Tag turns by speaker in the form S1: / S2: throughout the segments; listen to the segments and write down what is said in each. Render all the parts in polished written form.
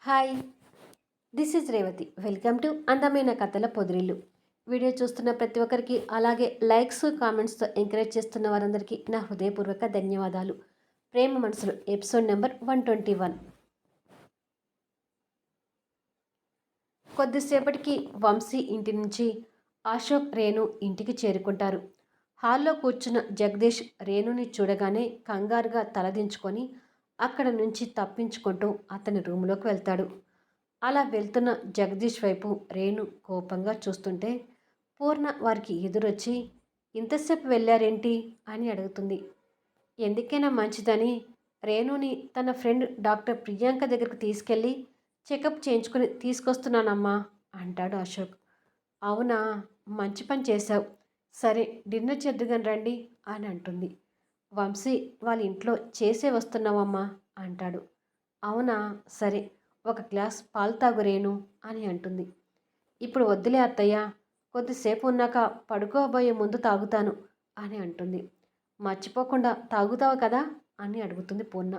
S1: Hi, this is Revathi. Welcome to అందమైన కథల పొదిరిల్లు. Video చూస్తున్న ప్రతి ఒక్కరికి, అలాగే లైక్స్ కామెంట్స్తో ఎంకరేజ్ చేస్తున్న వారందరికీ నా హృదయపూర్వక ధన్యవాదాలు. ప్రేమ మనసులు ఎపిసోడ్ నెంబర్ 121. కొద్దిసేపటికి వంశీ ఇంటి నుంచి అశోక్, రేణు ఇంటికి చేరుకుంటారు. హాల్లో కూర్చున్న జగదీష్ రేణుని చూడగానే కంగారుగా తలదించుకొని అక్కడ నుంచి తప్పించుకుంటూ అతని రూములోకి వెళ్తాడు. అలా వెళ్తున్న జగదీష్ వైపు రేణు కోపంగా చూస్తుంటే పూర్ణ వారికి ఎదురొచ్చి ఇంతసేపు వెళ్ళారేంటి అని అడుగుతుంది. ఎందుకైనా మంచిదని రేణుని తన ఫ్రెండ్ డాక్టర్ ప్రియాంక దగ్గరికి తీసుకెళ్ళి చెకప్ చేయించుకుని తీసుకొస్తున్నానమ్మా అంటాడు అశోక్. అవునా, మంచి పని చేశావు. సరే, డిన్నర్ చేద్దుగాని రండి అని అంటుంది. వంశీ వాళ్ళ ఇంట్లో చేసే వస్తున్నావమ్మా అంటాడు. అవునా, సరే, ఒక గ్లాస్ పాలు తాగు రేణు అని అంటుంది. ఇప్పుడు వద్దులే అత్తయ్య, కొద్దిసేపు ఉన్నాక పడుకోబోయే ముందు తాగుతాను అని అంటుంది. మర్చిపోకుండా తాగుతావు కదా అని అడుగుతుంది పూర్ణ.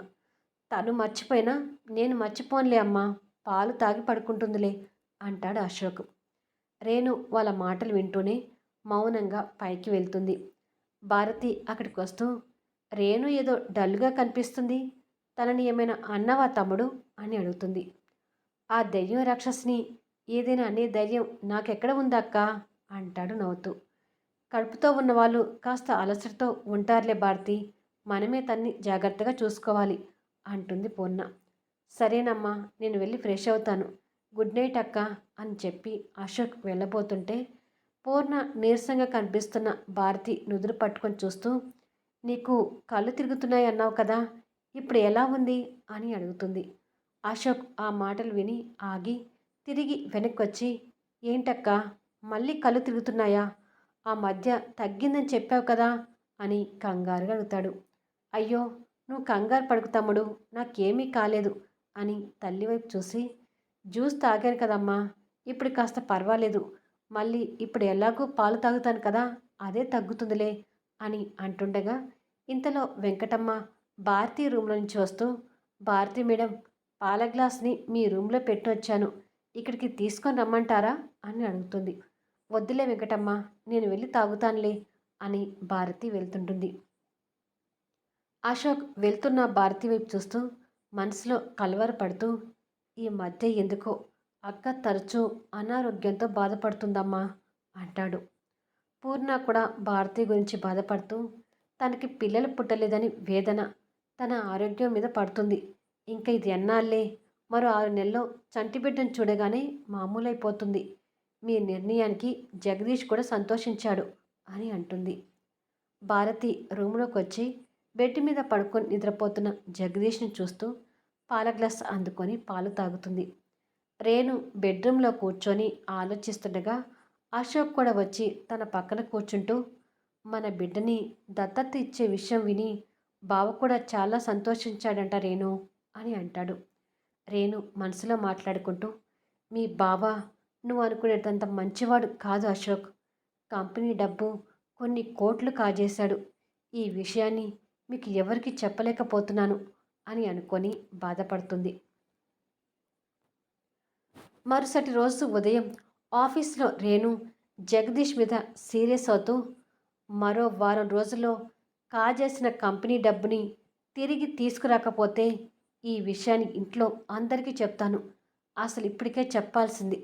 S1: తను మర్చిపోయినా నేను మర్చిపోనులే అమ్మా, పాలు తాగి పడుకుంటుందిలే అంటాడు అశోక్. రేణు వాళ్ళ మాటలు వింటూనే మౌనంగా పైకి వెళ్తుంది. భారతి అక్కడికి వస్తూ, రేణు ఏదో డల్గా కనిపిస్తుంది, తనని ఏమైనా అన్నవా తమ్ముడు అని అడుగుతుంది. ఆ దెయ్యం రాక్షసిని ఏదైనా అనే ధైర్యం నాకెక్కడ ఉందక్కా అంటాడు నవ్వుతూ. కడుపుతో ఉన్నవాళ్ళు కాస్త అలసటతో ఉంటారులే భారతి, మనమే తన్ని జాగ్రత్తగా చూసుకోవాలి అంటుంది పూర్ణ. సరేనమ్మా, నేను వెళ్ళి ఫ్రెష్ అవుతాను, గుడ్ నైట్ అక్క అని చెప్పి అశోక్ వెళ్ళబోతుంటే పూర్ణ నీరసంగా కనిపిస్తున్న భారతి నుదురు పట్టుకొని చూస్తూ, నీకు కళ్ళు తిరుగుతున్నాయి అన్నావు కదా, ఇప్పుడు ఎలా ఉంది అని అడుగుతుంది. అశోక్ ఆ మాటలు విని ఆగి తిరిగి వెనక్కొచ్చి, ఏంటక్క మళ్ళీ కళ్ళు తిరుగుతున్నాయా, ఆ మధ్య తగ్గిందని చెప్పావు కదా అని కంగారుగా అడుగుతాడు. అయ్యో, నువ్వు కంగారు పడుకు తమ్ముడు, నాకేమీ కాలేదు అని తల్లివైపు చూసి, జ్యూస్ తాగాను కదమ్మా, ఇప్పుడు కాస్త పర్వాలేదు, మళ్ళీ ఇప్పుడు ఎలాగో పాలు తాగుతాను కదా, అదే తగ్గుతుందిలే అని అంటుండగా ఇంతలో వెంకటమ్మ భారతి రూమ్లో నుంచి వస్తూ, భారతి మేడం, పాల గ్లాస్ని మీ రూమ్లో పెట్టి వచ్చాను, ఇక్కడికి తీసుకొని రమ్మంటారా అని అడుగుతుంది. వద్దులే వెంకటమ్మ, నేను వెళ్ళి తాగుతానులే అని భారతి వెళ్తుంటుంది. అశోక్ వెళ్తున్న భారతి వైపు చూస్తూ మనసులో కలవరపడుతూ, ఈ మధ్య ఎందుకో అక్క తరచూ అనారోగ్యంతో బాధపడుతుందమ్మా అంటాడు. పూర్ణ కూడా భారతి గురించి బాధపడుతూ, తనకి పిల్లలు పుట్టలేదని వేదన తన ఆరోగ్యం మీద పడుతుంది, ఇంకా ఇది ఎన్నాళ్ళే, మరో 6 నెలల్లో చంటిబిడ్డను చూడగానే మామూలైపోతుంది, మీ నిర్ణయానికి జగదీష్ కూడా సంతోషించాడు అని అంటుంది. భారతి రూమ్లోకి వచ్చి బెడ్ మీద పడుకొని నిద్రపోతున్న జగదీష్ని చూస్తూ పాల గ్లాస్ అందుకొని పాలు తాగుతుంది. రేణు బెడ్రూమ్లో కూర్చొని ఆలోచిస్తుండగా అశోక్ కూడా వచ్చి తన పక్కన కూర్చుంటూ, మన బిడ్డని దత్తత ఇచ్చే విషయం విని బావ కూడా చాలా సంతోషించాడంట రేణు అని అంటాడు. రేణు మనసులో మాట్లాడుకుంటూ, మీ బావ నువ్వు అనుకునేటంత మంచివాడు కాదు అశోక్, కంపెనీ డబ్బు కొన్ని కోట్లు కాజేశాడు, ఈ విషయాన్ని మీకు ఎవరికి చెప్పలేకపోతున్నాను అని అనుకొని బాధపడుతుంది. మరుసటి రోజు ఉదయం ఆఫీస్లో రేణు జగదీష్ మీద సీరియస్ అవుతూ, మరో వారం రోజుల్లో కాజేసిన కంపెనీ డబ్బుని తిరిగి తీసుకురాకపోతే ఈ విషయాన్ని ఇంట్లో అందరికీ చెప్తాను, అసలు ఇప్పటికే చెప్పాల్సింది,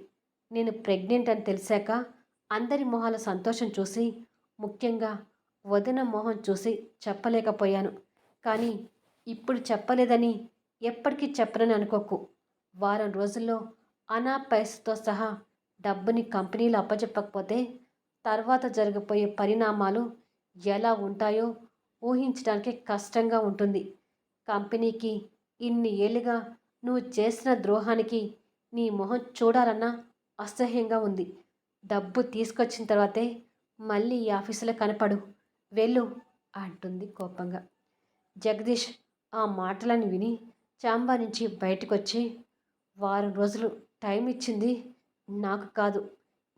S1: నేను ప్రెగ్నెంట్ అని తెలిసాక అందరి మొహాల సంతోషం చూసి, ముఖ్యంగా వదిన మొహం చూసి చెప్పలేకపోయాను, కానీ ఇప్పుడు చెప్పలేదని ఎప్పటికీ చెప్పనని అనుకోకు, వారం రోజుల్లో అనా పైసతో సహా డబ్బుని కంపెనీలు అప్పచెప్పకపోతే తర్వాత జరగబోయే పరిణామాలు ఎలా ఉంటాయో ఊహించడానికి కష్టంగా ఉంటుంది. కంపెనీకి ఇన్ని ఏళ్ళుగా నువ్వు చేసిన ద్రోహానికి నీ మొహం చూడాలన్నా అసహ్యంగా ఉంది. డబ్బు తీసుకొచ్చిన తర్వాతే మళ్ళీ ఈ ఆఫీసులో కనపడు, వెళ్ళు అంటుంది కోపంగా. జగదీష్ ఆ మాటలను విని చాంబా నుంచి బయటకొచ్చి, వారం రోజులు టైం ఇచ్చింది నాకు కాదు,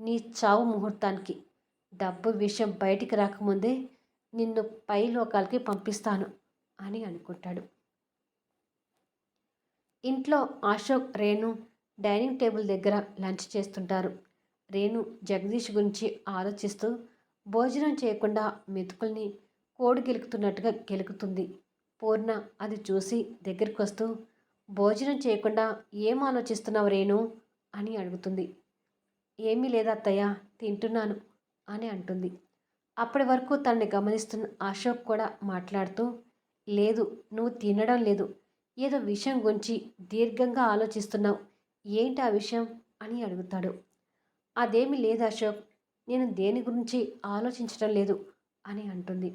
S1: నీ చావు ముహూర్తానికి, డబ్బు విషయం బయటికి రాకముందే నిన్ను పై లోకాలకి పంపిస్తాను అని అనుకుంటాడు. ఇంట్లో అశోక్, రేణు డైనింగ్ టేబుల్ దగ్గర లంచ్ చేస్తుంటారు. రేణు జగదీష్ గురించి ఆలోచిస్తూ భోజనం చేయకుండా మెతుకుల్ని కోడి గెలుకుతున్నట్టుగా గెలుకుతుంది. పూర్ణ అది చూసి దగ్గరికొస్తూ, భోజనం చేయకుండా ఏం ఆలోచిస్తున్నావు రేణు అని అడుగుతుంది. ఏమీ లేదత్తయ్య, తింటున్నాను అని అంటుంది. అప్పటి వరకు తనని గమనిస్తున్న అశోక్ కూడా మాట్లాడుతూ, లేదు, నువ్వు తినడం లేదు, ఏదో విషయం గురించి దీర్ఘంగా ఆలోచిస్తున్నావు, ఏంటి ఆ విషయం అని అడుగుతాడు. అదేమీ లేదు అశోక్, నేను దేని గురించి ఆలోచించడం లేదు అని అంటుంది.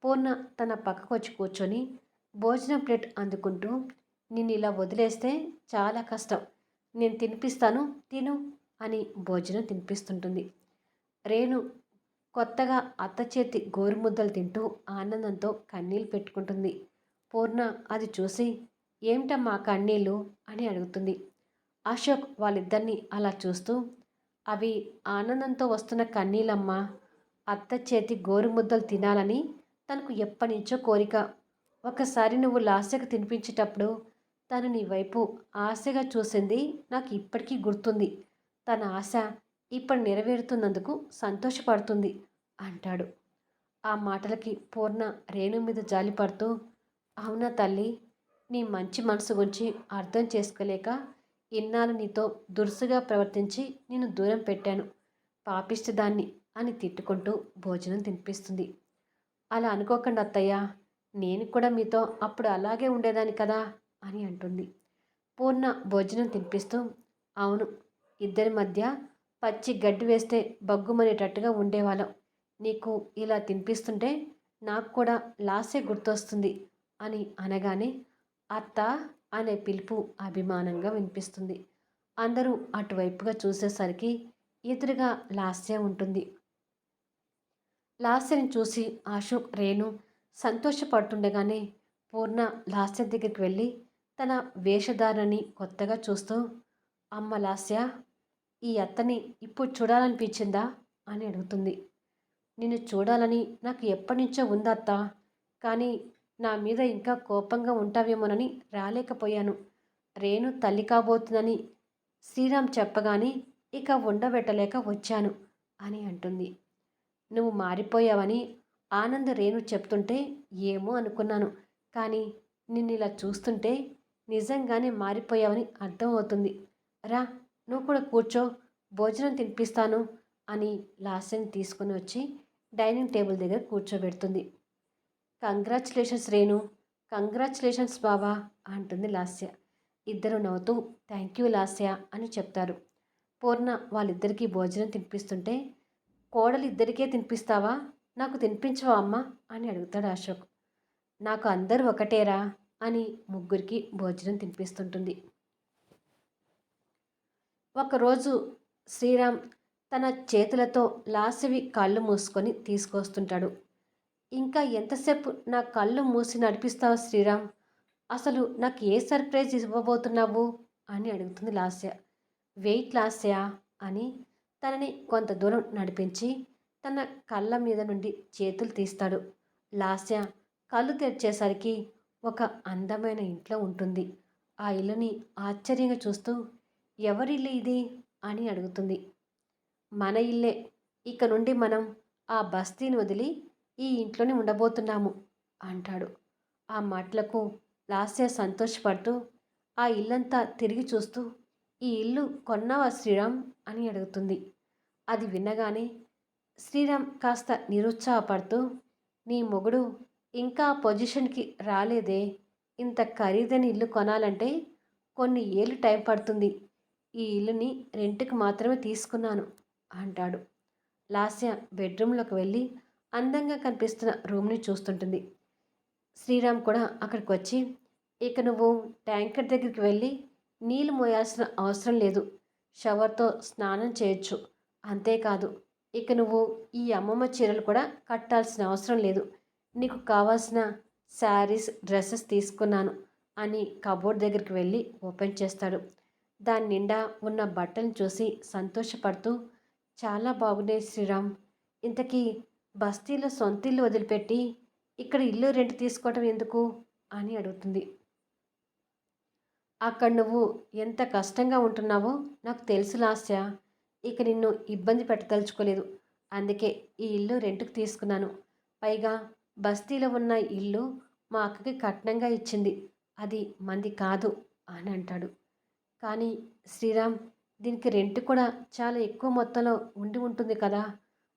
S1: పూర్ణ తన పక్కకు వచ్చి కూర్చొని భోజనం ప్లేట్ అందుకుంటూ, నిన్ను ఇలా వదిలేస్తే చాలా కష్టం, నేను తినిపిస్తాను, తిను అని భోజనం తినిపిస్తుంటుంది. రేణు కొత్తగా అత్త చేతి గోరుముద్దలు తింటూ ఆనందంతో కన్నీళ్ళు పెట్టుకుంటుంది. పూర్ణ అది చూసి, ఏమిటమ్మా కన్నీళ్ళు అని అడుగుతుంది. అశోక్ వాళ్ళిద్దరినీ అలా చూస్తూ, అవి ఆనందంతో వస్తున్న కన్నీళ్ళమ్మా, అత్త చేతి గోరుముద్దలు తినాలని తనకు ఎప్పటినుంచో కోరిక. ఒకసారి నువ్వు లాస్యకు తినిపించేటప్పుడు తను నీ వైపు ఆశగా చూసింది నాకు ఇప్పటికీ గుర్తుంది. తన ఆశ ఇప్పుడు నెరవేరుతున్నందుకు సంతోషపడుతుంది అంటాడు. ఆ మాటలకి పూర్ణ రేణు మీద జాలిపడుతూ, అవునా తల్లి, నీ మంచి మనసు గురించి అర్థం చేసుకోలేక ఇన్నాళ్ళు నీతో దురుసుగా ప్రవర్తించి నేను దూరం పెట్టాను, పాపిష్టిదాన్ని అని తిట్టుకుంటూ భోజనం తినిపిస్తుంది. అలా అనుకోకండి అత్తయ్య, నేను కూడా మీతో అప్పుడు అలాగే ఉండేదాన్ని కదా అని అంటుంది. పూర్ణ భోజనం తినిపిస్తూ, అవును, ఇద్దరి మధ్య పచ్చి గడ్డి వేస్తే బగ్గుమనేటట్టుగా ఉండేవాళ్ళం. నీకు ఇలా తినిపిస్తుంటే నాకు కూడా లాసే గుర్తొస్తుంది అని అనగానే అత్త అనే పిలుపు అభిమానంగా వినిపిస్తుంది. అందరూ అటువైపుగా చూసేసరికి ఎదురుగా లాస్య ఉంటుంది. లాస్యని చూసి అశోక్, రేణు సంతోషపడుతుండగానే పూర్ణ లాస్య దగ్గరికి వెళ్ళి తన వేషధారణని కొత్తగా చూస్తూ, అమ్మ లాస్య, ఈ అత్తని ఇప్పుడు చూడాలనిపించిందా అని అడుగుతుంది. నిన్ను చూడాలని నాకు ఎప్పటి నుంచో ఉందత్త, కానీ నా మీద ఇంకా కోపంగా ఉంటావేమోనని రాలేకపోయాను. రేణు తల్లి కాబోతుందని శ్రీరామ్ చెప్పగానే ఇక ఉండబెట్టలేక వచ్చాను అని అంటుంది. నువ్వు మారిపోయావని ఆనంద్ రేణు చెప్తుంటే ఏమో అనుకున్నాను, కానీ నిన్ను ఇలా చూస్తుంటే నిజంగానే మారిపోయావని అర్థమవుతుంది. రా, నువ్వు కూడా కూర్చో, భోజనం తినిపిస్తాను అని లాస్యని తీసుకుని వచ్చి డైనింగ్ టేబుల్ దగ్గర కూర్చోబెడుతుంది. కంగ్రాచులేషన్స్ రేణు, కంగ్రాచులేషన్స్ బావా అంటుంది లాస్య. ఇద్దరు నవ్వుతూ థ్యాంక్ యూ లాస్య అని చెప్తారు. పూర్ణ వాళ్ళిద్దరికీ భోజనం తినిపిస్తుంటే, కోడలు ఇద్దరికే తినిపిస్తావా, నాకు తినిపించవా అమ్మా అని అడుగుతాడు అశోక్. నాకు అందరూ ఒకటేరా అని ముగ్గురికి భోజనం తినిపిస్తుంటుంది. ఒకరోజు శ్రీరామ్ తన చేతులతో లాస్యవి కళ్ళు మూసుకొని తీసుకొస్తుంటాడు. ఇంకా ఎంతసేపు నా కళ్ళు మూసి నడిపిస్తావు శ్రీరామ్, అసలు నాకు ఏ సర్ప్రైజ్ ఇవ్వబోతున్నావు అని అడుగుతుంది లాస్య. వెయిట్ లాస్య అని తనని కొంత దూరం నడిపించి తన కళ్ళ మీద నుండి చేతులు తీస్తాడు. లాస్య కళ్ళు తెరిచేసరికి ఒక అందమైన ఇంట్లో ఉంటుంది. ఆ ఇల్లుని ఆశ్చర్యంగా చూస్తూ, ఎవరిల్లు ఇది అని అడుగుతుంది. మన ఇల్లే, ఇక నుండి మనం ఆ బస్తీని వదిలి ఈ ఇంట్లోనే ఉండబోతున్నాము అంటాడు. ఆ మాటలకు లాస్య సంతోషపడుతూ ఆ ఇల్లంతా తిరిగి చూస్తూ, ఈ ఇల్లు కొన్నావా శ్రీరామ్ అని అడుగుతుంది. అది వినగానే శ్రీరామ్ కాస్త నిరుత్సాహపడుతూ, నీ మొగుడు ఇంకా ఆ పొజిషన్కి రాలేదే, ఇంత ఖరీదైన ఇల్లు కొనాలంటే కొన్ని ఏళ్ళు టైం పడుతుంది, ఈ ఇల్లుని రెంట్కి మాత్రమే తీసుకున్నాను అంటాడు. లాస్య బెడ్రూమ్లోకి వెళ్ళి అందంగా కనిపిస్తున్న రూమ్ని చూస్తుంటుంది. శ్రీరామ్ కూడా అక్కడికి వచ్చి, ఇక నువ్వు ట్యాంకర్ దగ్గరికి వెళ్ళి నీళ్ళు మోయాల్సిన అవసరం లేదు, షవర్తో స్నానం చేయొచ్చు, అంతేకాదు ఇక నువ్వు ఈ అమ్మమ్మ చీరలు కూడా కట్టాల్సిన అవసరం లేదు, నీకు కావాల్సిన శారీస్, డ్రెస్సెస్ తీసుకున్నాను అని కబోర్డ్ దగ్గరికి వెళ్ళి ఓపెన్ చేస్తాడు. దాని నిండా ఉన్న బట్టలను చూసి సంతోషపడుతూ, చాలా బాగున్నాయి శ్రీరామ్, ఇంతకీ బస్తీలో సొంత ఇల్లు వదిలిపెట్టి ఇక్కడ ఇల్లు రెంట్ తీసుకోవటం ఎందుకు అని అడుగుతుంది. అక్కడ నువ్వు ఎంత కష్టంగా ఉంటున్నావో నాకు తెలుసు లాస్య. ఇక నిన్ను ఇబ్బంది పెట్టదలుచుకోలేదు. అందుకే ఈ ఇల్లు రెంట్‌కి తీసుకున్నాను. పైగా బస్తీలో ఉన్న ఇల్లు మా అక్కకి కట్నంగా ఇచ్చింది. అది మంది కాదు అని అంటాడు. కానీ శ్రీరామ్, దీనికి రెంట్ కూడా చాలా ఎక్కువ మొత్తంలో ఉండి ఉంటుంది కదా!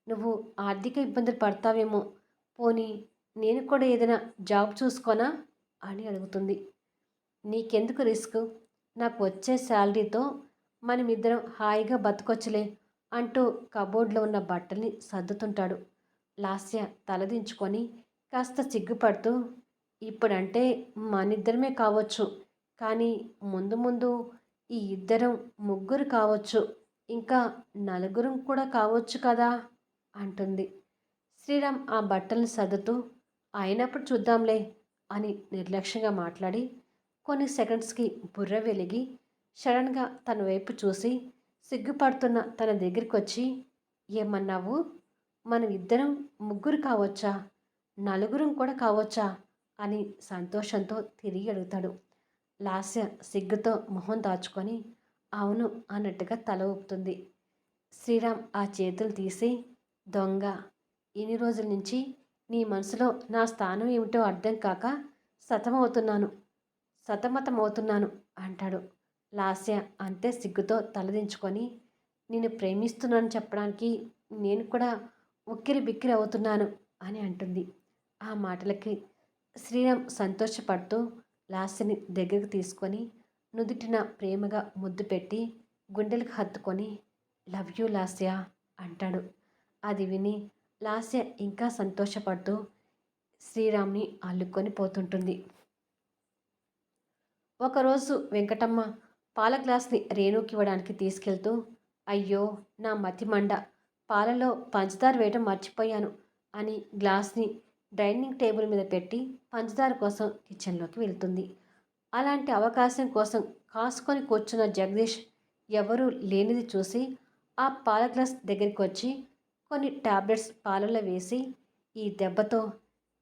S1: నువ్వు ఆర్థిక ఇబ్బందులు పడతావేమో. పోనీ నేను కూడా ఏదైనా జాబ్ చూసుకోనా? అని అడుగుతుంది. నీకెందుకు రిస్క్? నాకు వచ్చే శాలరీతో మనమిద్దరం హాయిగా బతకొచ్చులే అంటూ కబోర్డ్‌లో ఉన్న బట్టల్ని సర్దుతుంటాడు. లాస్య తలదించుకొని కాస్త సిగ్గుపడుతూ, ఇప్పుడంటే మనిద్దరమే కావచ్చు. కానీ ముందు ముందు ఈ ఇద్దరం ముగ్గురు కావచ్చు. ఇంకా నలుగురం కూడా కావచ్చు కదా! అంటుంది. శ్రీరామ్ ఆ బట్టల్ని సర్దుతూ, అయినప్పుడు చూద్దాంలే అని నిర్లక్ష్యంగా మాట్లాడి కొన్ని సెకండ్స్కి బుర్ర వెలిగి సడన్గా తన వైపు చూసి సిగ్గుపడుతున్న తన దగ్గరికి వచ్చి, ఏమన్నావు? మనం ఇద్దరం ముగ్గురు కావచ్చా? నలుగురం కూడా కావచ్చా? అని సంతోషంతో తిరిగి అడుగుతాడు. లాస్య సిగ్గుతో మొహం దాచుకొని అవును అన్నట్టుగా తల ఊపుతుంది. శ్రీరామ్ ఆ చేతులు తీసి, దొంగ, ఇన్ని రోజుల నుంచి నీ మనసులో నా స్థానం ఏమిటో అర్థం కాక సతమవుతున్నాను సతమతమవుతున్నాను అంటాడు. లాస్య అంతే సిగ్గుతో తలదించుకొని, నేను ప్రేమిస్తున్నాను చెప్పడానికి నేను కూడా ఉక్కిరి బిక్కిరి అవుతున్నాను అని అంటుంది. ఆ మాటలకి శ్రీరామ్ సంతోషపడుతూ లాస్యని దగ్గరికి తీసుకొని నుదుటిన ప్రేమగా ముద్దు పెట్టి గుండెలకు హత్తుకొని లవ్ యూ లాస్య అంటాడు. అది విని లాస్య ఇంకా సంతోషపడుతూ శ్రీరామ్ని అల్లుకొని పోతుంటుంది. ఒకరోజు వెంకటమ్మ పాల గ్లాస్ని రేణుకి ఇవ్వడానికి తీసుకెళ్తూ, అయ్యో నా మతి మండ, పాలలో పంచదార వేయడం మర్చిపోయాను అని గ్లాస్ని డైనింగ్ టేబుల్ మీద పెట్టి పంచదార కోసం కిచెన్లోకి వెళ్తుంది. అలాంటి అవకాశం కోసం కాసుకొని కూర్చున్న జగదీష్ ఎవరూ లేనిది చూసి ఆ పాల గ్లాస్ దగ్గరికి వచ్చి కొన్ని టాబ్లెట్స్ పాలలో వేసి, ఈ దెబ్బతో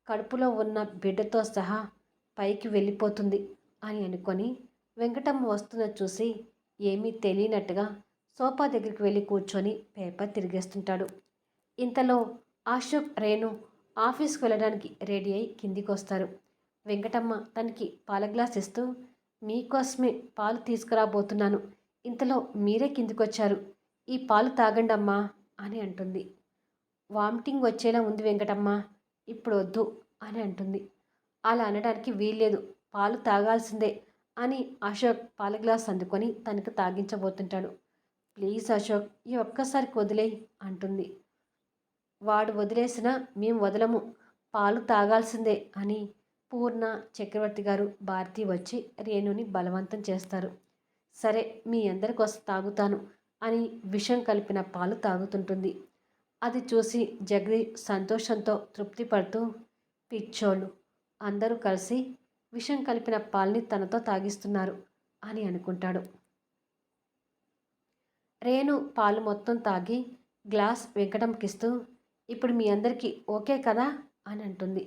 S1: కడుపులో ఉన్న బిడ్డతో సహా పైకి వెళ్ళిపోతుంది అని అనుకొని వెంకటమ్మ వస్తున్నది చూసి ఏమీ తెలియనట్టుగా సోఫా దగ్గరికి వెళ్ళి కూర్చొని పేపర్ తిరిగేస్తుంటాడు. ఇంతలో అశోక్, రేణు ఆఫీస్కి వెళ్ళడానికి రెడీ అయి కిందికి వస్తారు. వెంకటమ్మ తనకి పాల గ్లాస్ ఇస్తూ, మీకోసమే పాలు తీసుకురాబోతున్నాను, ఇంతలో మీరే కిందికొచ్చారు, ఈ పాలు తాగండమ్మా అని అంటుంది. వామిటింగ్ వచ్చేలా ఉంది వెంకటమ్మ, ఇప్పుడు వద్దు అని అంటుంది. అలా అనడానికి వీల్లేదు, పాలు తాగాల్సిందే అని అశోక్ పాల గ్లాస్ అందుకొని తనకు తాగించబోతుంటాడు. ప్లీజ్ అశోక్, ఈ ఒక్కసారికి వదిలేయి అంటుంది. వాడు వదిలేసినా మేము వదలము, పాలు తాగాల్సిందే అని పూర్ణ, చక్రవర్తి గారు, భారతి వచ్చి రేణుని బలవంతం చేస్తారు. సరే మీ అందరి కోసం తాగుతాను అని విషం కలిపిన పాలు తాగుతుంటుంది. అది చూసి జగదీష్ సంతోషంతో తృప్తి పడుతూ, పిచ్చోళ్ళు అందరూ కలిసి విషం కలిపిన పాల్ని తనతో తాగిస్తున్నారు అని అనుకుంటాడు. రేణు పాలు మొత్తం తాగి గ్లాస్ వెంకటంకిస్తూ, ఇప్పుడు మీ అందరికీ ఓకే కదా అని అంటుంది.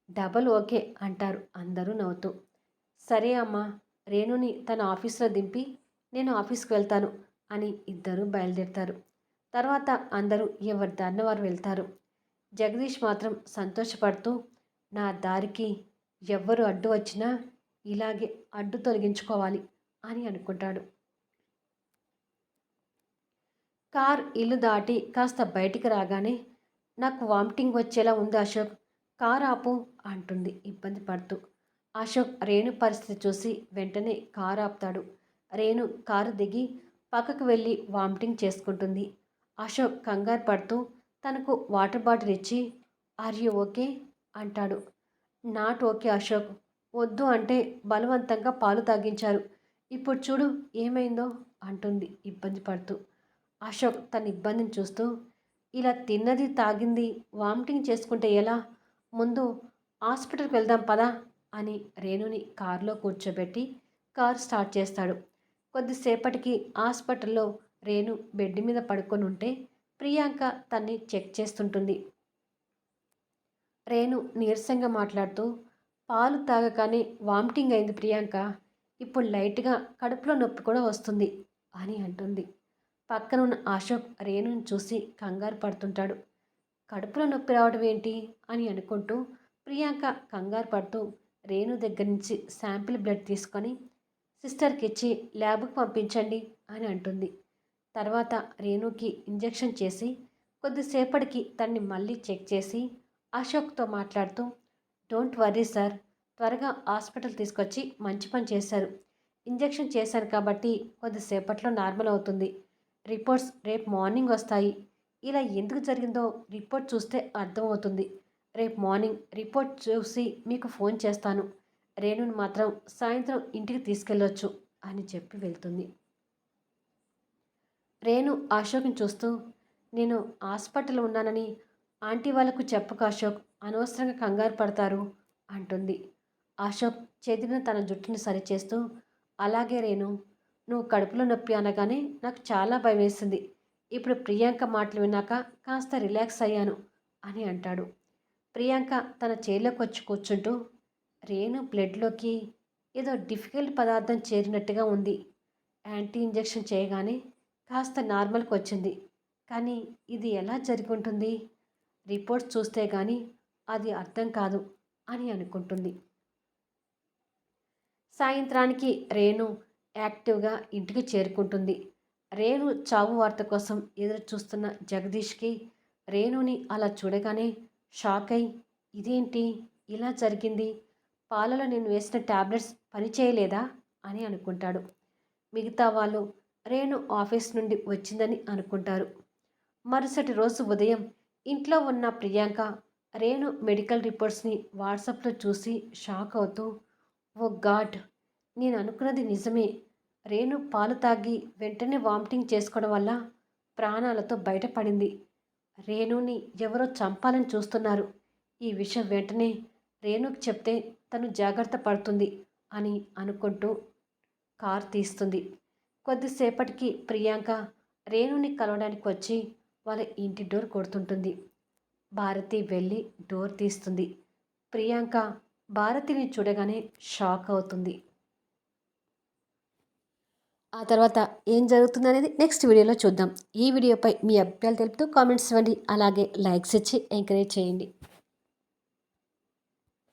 S1: డబల్ ఓకే అంటారు అందరూ నవ్వుతూ. సరే అమ్మా, రేణుని తన ఆఫీస్లో దింపి నేను ఆఫీస్కి వెళ్తాను అని ఇద్దరూ బయలుదేరుతారు. తర్వాత అందరూ ఎవరి దారిన వారు వెళ్తారు. జగదీష్ మాత్రం సంతోషపడుతూ, నా దారికి ఎవ్వరు అడ్డు వచ్చినా ఇలాగే అడ్డు తొలగించుకోవాలి అని అనుకుంటాడు. కార్ ఇల్లు దాటి కాస్త బయటికి రాగానే, నాకు వామిటింగ్ వచ్చేలా ఉంది అశోక్, కార్ ఆపు అంటుంది ఇబ్బంది పడుతూ. అశోక్ రేణు పరిస్థితి చూసి వెంటనే కారు ఆపుతాడు. రేణు కారు దిగి పక్కకు వెళ్ళి వామిటింగ్ చేసుకుంటుంది. అశోక్ కంగారు పడుతూ తనకు వాటర్ బాటిల్ ఇచ్చి, ఆర్ యూ ఓకే అంటాడు. నాట్ ఓకే అశోక్, వద్దు అంటే బలవంతంగా పాలు తాగించారు, ఇప్పుడు చూడు ఏమైందో అంటుంది ఇబ్బంది పడుతూ. అశోక్ తన ఇబ్బందిని చూస్తూ, ఇలా తిన్నది తాగింది వామిటింగ్ చేసుకుంటే ఎలా, ముందు హాస్పిటల్కి వెళ్దాం పదా అని రేణుని కారులో కూర్చోబెట్టి కారు స్టార్ట్ చేస్తాడు. కొద్దిసేపటికి హాస్పిటల్లో రేణు బెడ్ మీద పడుకొని ఉంటే ప్రియాంక తన్ని చెక్ చేస్తుంటుంది. రేణు నీరసంగా మాట్లాడుతూ, పాలు తాగగానే వామిటింగ్ అయింది ప్రియాంక, ఇప్పుడు లైట్గా కడుపులో నొప్పి కూడా వస్తుంది అని అంటుంది. పక్కన ఉన్న అశోక్ రేణుని చూసి కంగారు పడుతుంటాడు. కడుపులో నొప్పి రావడం ఏంటి అని అనుకుంటూ ప్రియాంక కంగారు పడుతూ రేణు దగ్గర నుంచి శాంపిల్ బ్లడ్ తీసుకొని సిస్టర్కి ఇచ్చి ల్యాబ్కి పంపించండి అని అంటుంది. తర్వాత రేణుకి ఇంజెక్షన్ చేసి కొద్దిసేపటికి తన్ని మళ్ళీ చెక్ చేసి అశోక్తో మాట్లాడుతూ డోంట్ వర్రీ సార్, త్వరగా హాస్పిటల్ తీసుకొచ్చి మంచి పని చేశారు. ఇంజెక్షన్ చేశాను కాబట్టి కొద్దిసేపట్లో నార్మల్ అవుతుంది. రిపోర్ట్స్ రేపు మార్నింగ్ వస్తాయి. ఇలా ఎందుకు జరిగిందో రిపోర్ట్ చూస్తే అర్థమవుతుంది. రేపు మార్నింగ్ రిపోర్ట్ చూసి మీకు ఫోన్ చేస్తాను. రేణుని మాత్రం సాయంత్రం ఇంటికి తీసుకెళ్ళొచ్చు అని చెప్పి వెళ్తుంది. రేణు అశోక్ని చూస్తూ నేను హాస్పిటల్ ఉన్నానని ఆంటీ వాళ్ళకు చెప్పక అశోక్, అనవసరంగా కంగారు పడతారు అంటుంది. అశోక్ చెదిరిన తన జుట్టుని సరిచేస్తూ అలాగే రేణు, నువ్వు కడుపులో నొప్పి అనగానే నాకు చాలా భయం వేసింది. ఇప్పుడు ప్రియాంక మాటలు విన్నాక కాస్త రిలాక్స్ అయ్యాను అని అంటాడు. ప్రియాంక తన చేతిలోకి వచ్చి కూర్చుంటూ రేణు బ్లడ్లోకి ఏదో డిఫికల్ట్ పదార్థం చేరినట్టుగా ఉంది. యాంటీ ఇంజెక్షన్ చేయగానే కాస్త నార్మల్కి వచ్చింది. కానీ ఇది ఎలా జరిగి ఉంటుంది? రిపోర్ట్స్ చూస్తే కానీ అది అర్థం కాదు అని అనుకుంటుంది. సాయంత్రానికి రేణు యాక్టివ్గా ఇంటికి చేరుకుంటుంది. రేణు చావు వార్త కోసం ఎదురు చూస్తున్న జగదీష్కి రేణుని అలా చూడగానే షాక్ అయి ఇదేంటి ఇలా జరిగింది? పాలలో నేను వేసిన ట్యాబ్లెట్స్ పనిచేయలేదా అని అనుకుంటాడు. మిగతా వాళ్ళు రేణు ఆఫీస్ నుండి వచ్చిందని అనుకుంటారు. మరుసటి రోజు ఉదయం ఇంట్లో ఉన్న ప్రియాంక రేణు మెడికల్ రిపోర్ట్స్ని వాట్సాప్లో చూసి షాక్ అవుతూ ఓ గాడ్, నేను అనుకున్నది నిజమే. రేణు పాలు తాగి వెంటనే వామిటింగ్ చేసుకోవడం వల్ల ప్రాణాలతో బయటపడింది. రేణుని ఎవరో చంపాలని చూస్తున్నారు. ఈ విషయం వెంటనే రేణుకి చెప్తే తను జాగ్రత్త పడుతుంది అని అనుకుంటూ కార్ తీస్తుంది. కొద్దిసేపటికి ప్రియాంక రేణుని కలవడానికి వచ్చి వాళ్ళ ఇంటి డోర్ కొడుతుంటుంది. భారతి వెళ్ళి డోర్ తీస్తుంది. ప్రియాంక భారతిని చూడగానే షాక్ అవుతుంది. ఆ తర్వాత ఏం జరుగుతుందనేది నెక్స్ట్ వీడియోలో చూద్దాం. ఈ వీడియోపై మీ అభిప్రాయాలు తెలుపుతూ కామెంట్స్ ఇవ్వండి. అలాగే లైక్స్ ఇచ్చి ఎంకరేజ్ చేయండి.